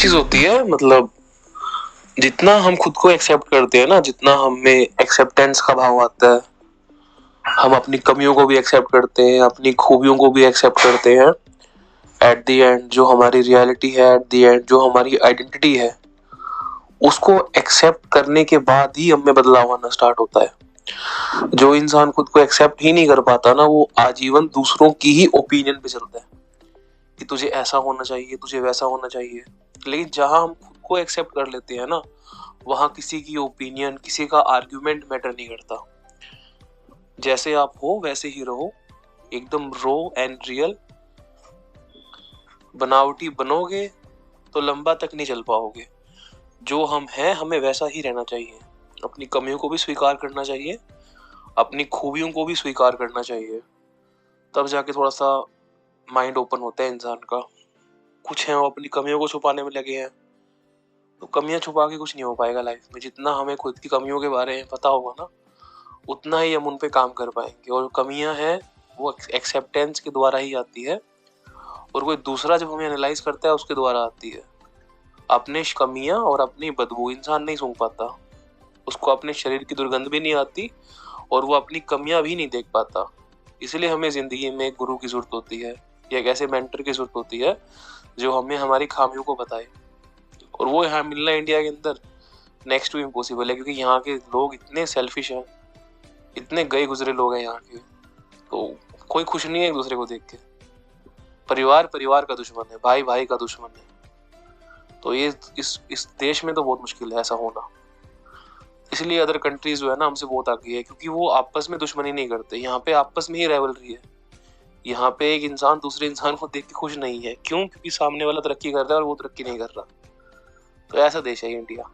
चीज होती है, मतलब जितना हम खुद को एक्सेप्ट करते हैं ना, जितना हमें एक्सेप्टेंस का भाव आता है, हम अपनी कमियों को भी एक्सेप्ट करते हैं, अपनी खूबियों को भी एक्सेप्ट करते हैं। एट द एंड जो हमारी रियलिटी है, एट द एंड जो हमारी आइडेंटिटी है, उसको एक्सेप्ट करने के बाद ही हमें बदलाव आना स्टार्ट होता है। जो इंसान खुद को एक्सेप्ट ही नहीं कर पाता ना, वो आजीवन दूसरों की ही ओपिनियन पे चलता है कि तुझे ऐसा होना चाहिए, तुझे वैसा होना चाहिए। लेकिन जहां हम खुद को एक्सेप्ट कर लेते हैं ना, वहां किसी की ओपिनियन, किसी का आर्ग्यूमेंट मैटर नहीं करता। जैसे आप हो वैसे ही रहो, एकदम रो एंड रियल। बनावटी बनोगे तो लंबा तक नहीं चल पाओगे। जो हम हैं हमें वैसा ही रहना चाहिए। अपनी कमियों को भी स्वीकार करना चाहिए, अपनी खूबियों को भी स्वीकार करना चाहिए। तब जाके थोड़ा सा माइंड ओपन होता है इंसान का। कुछ हैं वो अपनी कमियों को छुपाने में लगे हैं, तो कमियां छुपा के कुछ नहीं हो पाएगा लाइफ में। जितना हमें खुद की कमियों के बारे में पता होगा ना, उतना ही हम उन पे काम कर पाएंगे। और कमियां हैं वो एक्सेप्टेंस के द्वारा ही आती है, और कोई दूसरा जब हमें एनालाइज करता है उसके द्वारा आती है। अपने कमियां और अपनी बदबू इंसान नहीं सूंघ पाता, उसको अपने शरीर की दुर्गंध भी नहीं आती, और वो अपनी कमियां भी नहीं देख पाता। इसलिए हमें जिंदगी में एक गुरु की जरूरत होती है, या एक ऐसे मेंटर की जरूरत होती है जो हमें हमारी खामियों को बताए। और वो यहाँ मिलना इंडिया के अंदर नेक्स्ट टू इम्पॉसिबल है, क्योंकि यहाँ के लोग इतने सेल्फिश हैं, इतने गए गुजरे लोग हैं यहाँ के। तो कोई खुश नहीं है एक दूसरे को देख के। परिवार परिवार का दुश्मन है, भाई भाई का दुश्मन है। तो ये इस देश में तो बहुत मुश्किल है ऐसा होना। इसलिए अदर कंट्रीज जो है ना हमसे बहुत आगे है, क्योंकि वो आपस में दुश्मनी नहीं करते। यहाँ पे आपस में ही राइवलरी है। यहाँ पे एक इंसान दूसरे इंसान को देख के खुश नहीं है। क्यों? क्योंकि सामने वाला तरक्की कर रहा है और वो तरक्की नहीं कर रहा। तो ऐसा देश है इंडिया।